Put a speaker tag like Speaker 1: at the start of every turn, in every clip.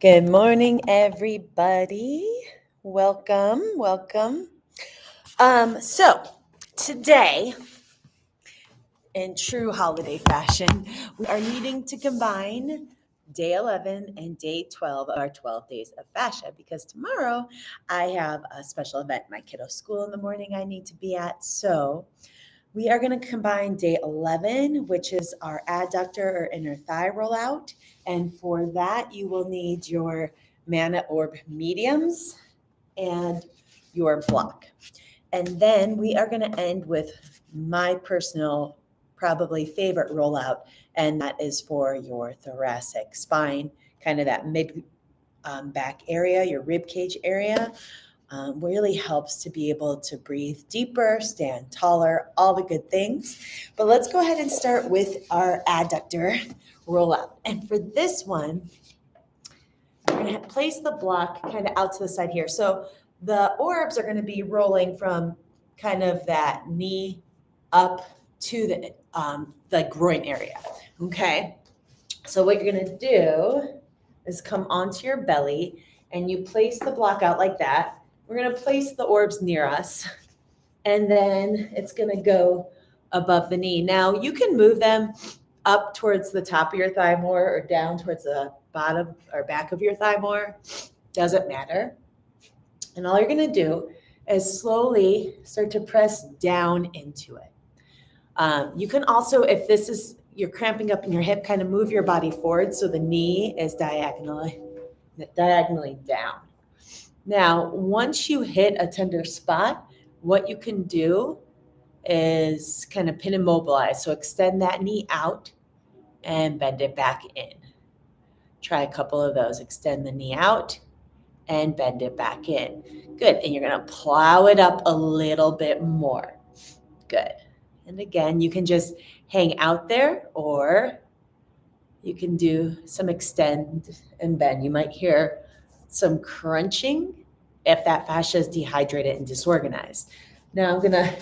Speaker 1: Good morning, everybody. Welcome. So today, in true holiday fashion, we are needing to combine day 11 and day 12 of our 12 days of fascia because tomorrow I have a special event in my kiddo's school in the morning I need to be at. So we are going to combine day 11, which is our adductor or inner thigh rollout. And for that, you will need your Mana Orb mediums and your block. And then we are going to end with my personal, probably favorite rollout, and that is for your thoracic spine, kind of that mid back area, your rib cage area. Really helps to be able to breathe deeper, stand taller, all the good things. But let's go ahead and start with our adductor rollout. And for this one, we're going to place the block kind of out to the side here. So the orbs are going to be rolling from kind of that knee up to the groin area. Okay. So what you're going to do is come onto your belly and you place the block out like that. We're going to place the orbs near us, and then it's going to go above the knee. Now, you can move them up towards the top of your thigh more or down towards the bottom or back of your thigh more. Doesn't matter. And all you're going to do is slowly start to press down into it. You can also, if this is, you're cramping up in your hip, kind of move your body forward so the knee is diagonally down. Now, once you hit a tender spot, what you can do is kind of pin and mobilize. So extend that knee out and bend it back in. Try a couple of those. Extend the knee out and bend it back in. Good. And you're going to plow it up a little bit more. Good. And again, you can just hang out there, or you can do some extend and bend. You might hear some crunching if that fascia is dehydrated and disorganized. Now I'm going to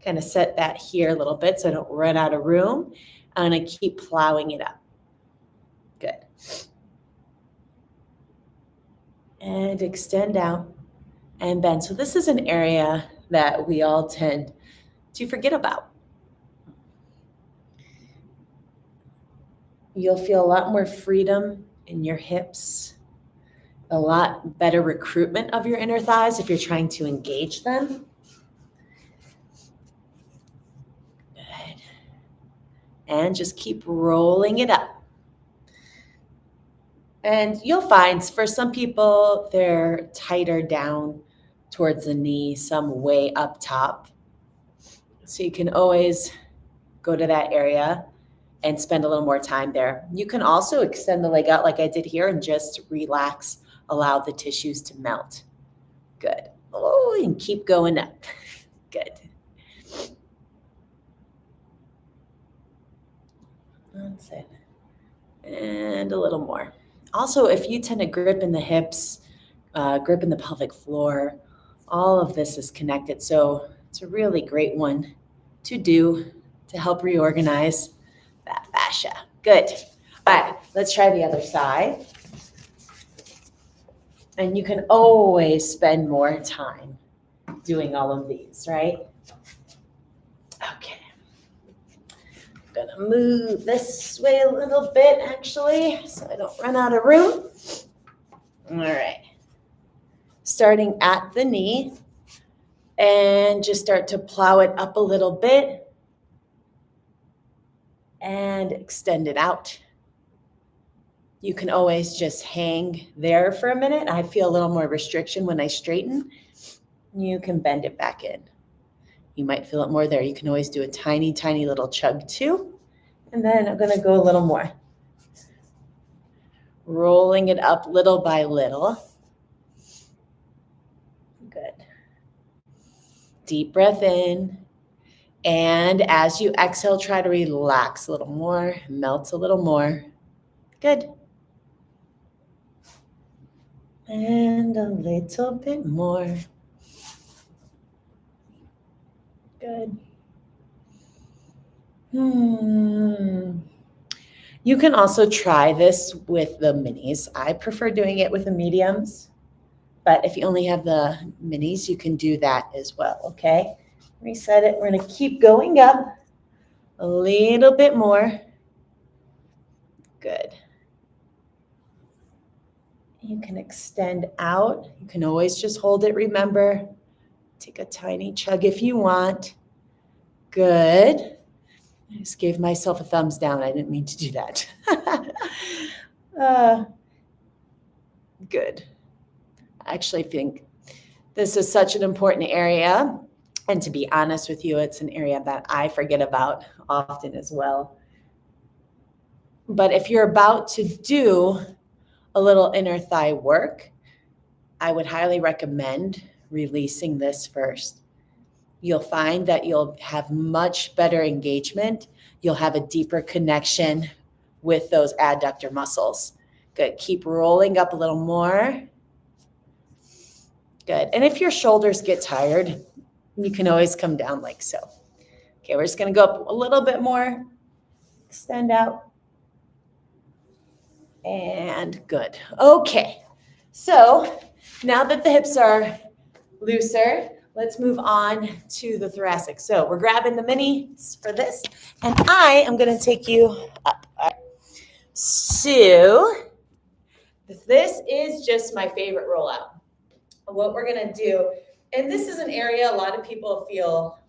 Speaker 1: kind of set that here a little bit so I don't run out of room. I'm going to keep plowing it up. Good. And extend out and bend. So this is an area that we all tend to forget about. You'll feel a lot more freedom in your hips, a lot better recruitment of your inner thighs if you're trying to engage them. Good. And just keep rolling it up. And you'll find for some people, they're tighter down towards the knee, some way up top. So you can always go to that area and spend a little more time there. You can also extend the leg out like I did here and just relax, allow the tissues to melt. Good. Oh, and keep going up. Good. That's it. And a little more. Also, if you tend to grip in the hips, grip in the pelvic floor, all of this is connected. So it's a really great one to do to help reorganize that fascia. Good. All right, let's try the other side. And you can always spend more time doing all of these, right? Okay. I'm gonna move this way a little bit, actually, so I don't run out of room. All right. Starting at the knee, and just start to plow it up a little bit and extend it out. You can always just hang there for a minute. I feel a little more restriction when I straighten. You can bend it back in. You might feel it more there. You can always do a tiny, tiny little chug too. And then I'm going to go a little more. Rolling it up little by little. Good. Deep breath in. And as you exhale, try to relax a little more, melt a little more. Good. And a little bit more. Good. You You can also try this with the minis. I prefer doing it with the mediums, but if you only have the minis, you can do that as well, okay? Reset it. We're going to keep going up a little bit more. Good. You can extend out. You can always just hold it, remember. Take a tiny chug if you want. Good. I just gave myself a thumbs down. I didn't mean to do that. Good. I actually think this is such an important area. And to be honest with you, it's an area that I forget about often as well. But if you're about to do a little inner thigh work, I would highly recommend releasing this first. You'll find that you'll have much better engagement. You'll have a deeper connection with those adductor muscles. Good. Keep rolling up a little more. Good. And if your shoulders get tired, you can always come down like so. Okay, we're just going to go up a little bit more. Extend out. And good. Okay. So now that the hips are looser, let's move on to the thoracic. So we're grabbing the minis for this, and I am going to take you up. So this is just my favorite rollout. What we're going to do, and this is an area a lot of people feel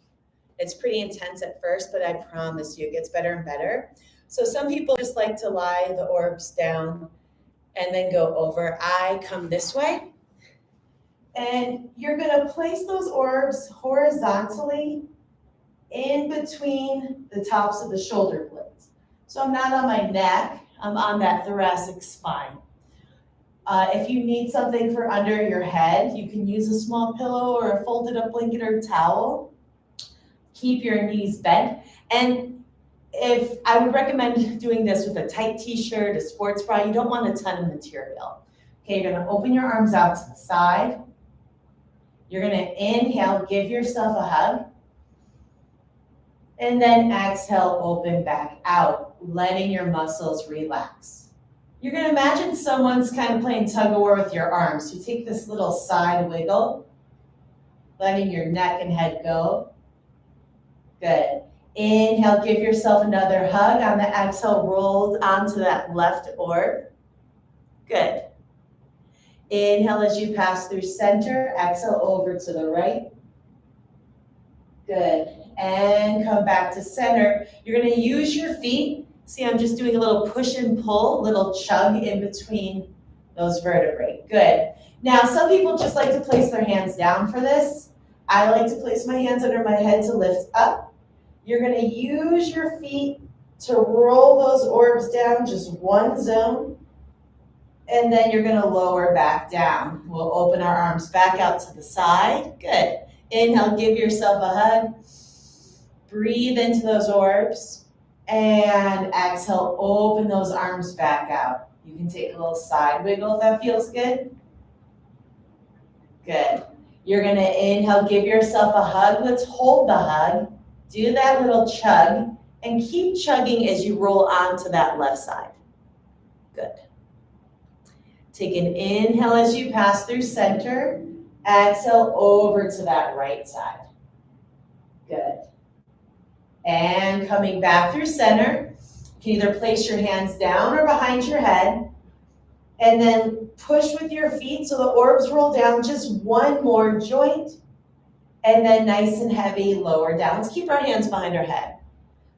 Speaker 1: it's pretty intense at first, but I promise you it gets better and better. So some people just like to lie the orbs down and then go over. I come this way. And you're going to place those orbs horizontally in between the tops of the shoulder blades. So I'm not on my neck, I'm on that thoracic spine. If you need something for under your head, you can use a small pillow or a folded up blanket or towel. Keep your knees bent. And if I would recommend doing this with a tight t-shirt, a sports bra, you don't want a ton of material. Okay, you're going to open your arms out to the side. You're going to inhale, give yourself a hug. And then exhale, open back out, letting your muscles relax. You're going to imagine someone's kind of playing tug of war with your arms. You take this little side wiggle, letting your neck and head go. Good. Inhale, give yourself another hug. On the exhale, roll onto that left orb. Good. Inhale as you pass through center. Exhale over to the right. Good. And come back to center. You're going to use your feet. See, I'm just doing a little push and pull, little chug in between those vertebrae. Good. Now, some people just like to place their hands down for this. I like to place my hands under my head to lift up. You're going to use your feet to roll those orbs down, just one zone. And then you're going to lower back down. We'll open our arms back out to the side. Good. Inhale, give yourself a hug. Breathe into those orbs. And exhale, open those arms back out. You can take a little side wiggle if that feels good. Good. You're going to inhale, give yourself a hug. Let's hold the hug. Do that little chug. And keep chugging as you roll onto that left side. Good. Take an inhale as you pass through center. Exhale over to that right side. Good. And coming back through center, you can either place your hands down or behind your head. And then push with your feet so the orbs roll down just one more joint. And then nice and heavy, lower down. Let's keep our hands behind our head.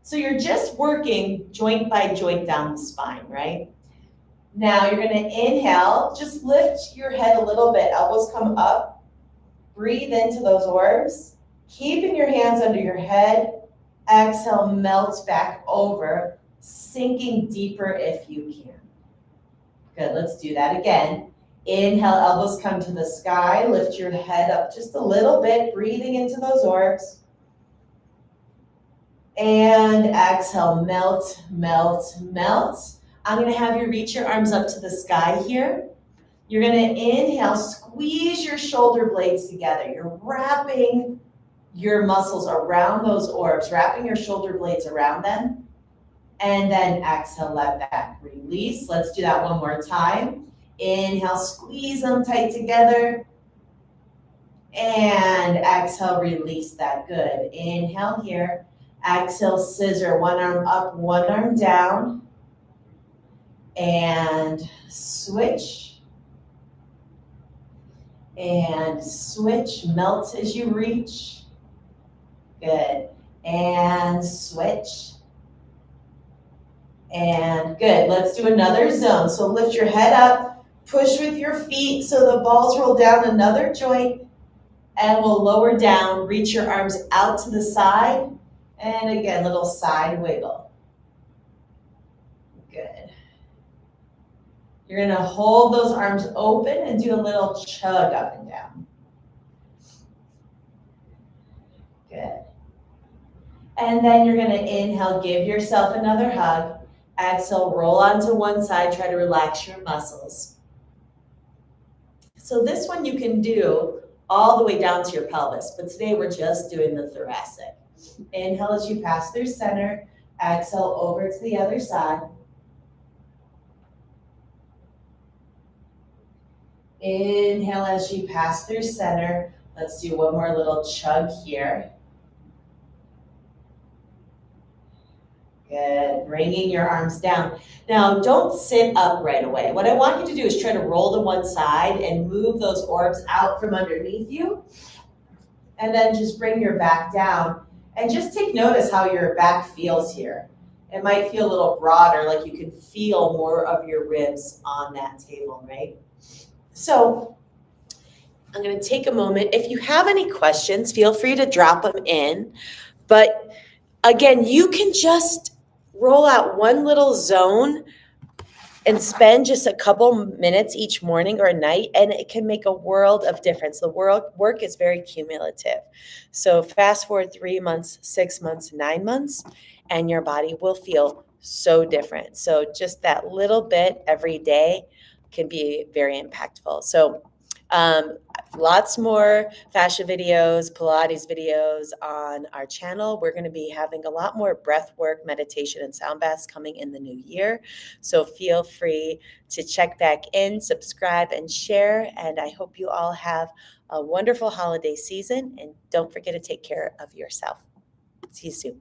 Speaker 1: So you're just working joint by joint down the spine, right? Now you're going to inhale, just lift your head a little bit, elbows come up, breathe into those orbs, keeping your hands under your head, exhale, melt back over, sinking deeper if you can. Good, let's do that again. Inhale, elbows come to the sky, lift your head up just a little bit, breathing into those orbs. And exhale, melt, melt, melt. I'm going to have you reach your arms up to the sky here. You're going to inhale, squeeze your shoulder blades together. You're wrapping your muscles around those orbs, wrapping your shoulder blades around them. And then exhale, let that release. Let's do that one more time. Inhale, squeeze them tight together. And exhale, release that. Good. Inhale here. Exhale, scissor. One arm up, one arm down. And switch. And switch. Melt as you reach. Good. And switch. And good. Let's do another zone. So lift your head up. Push with your feet so the balls roll down another joint. And we'll lower down, reach your arms out to the side. And again, little side wiggle. Good. You're going to hold those arms open and do a little chug up and down. Good. And then you're going to inhale, give yourself another hug. Exhale, roll onto one side, try to relax your muscles. So this one you can do all the way down to your pelvis, but today we're just doing the thoracic. Inhale as you pass through center, exhale over to the other side. Inhale as you pass through center. Let's do one more little chug here. Good, bringing your arms down. Now, don't sit up right away. What I want you to do is try to roll to one side and move those orbs out from underneath you. And then just bring your back down. And just take notice how your back feels here. It might feel a little broader, like you can feel more of your ribs on that table, right? So I'm going to take a moment. If you have any questions, feel free to drop them in. But again, you can just roll out one little zone and spend just a couple minutes each morning or night, and it can make a world of difference. The work is very cumulative. So fast forward 3 months, 6 months, 9 months, and your body will feel so different. So just that little bit every day can be very impactful. So lots more fascia videos, Pilates videos on our channel. We're going to be having a lot more breath work, meditation, and sound baths coming in the new year. So feel free to check back in, subscribe, and share. And I hope you all have a wonderful holiday season. And don't forget to take care of yourself. See you soon.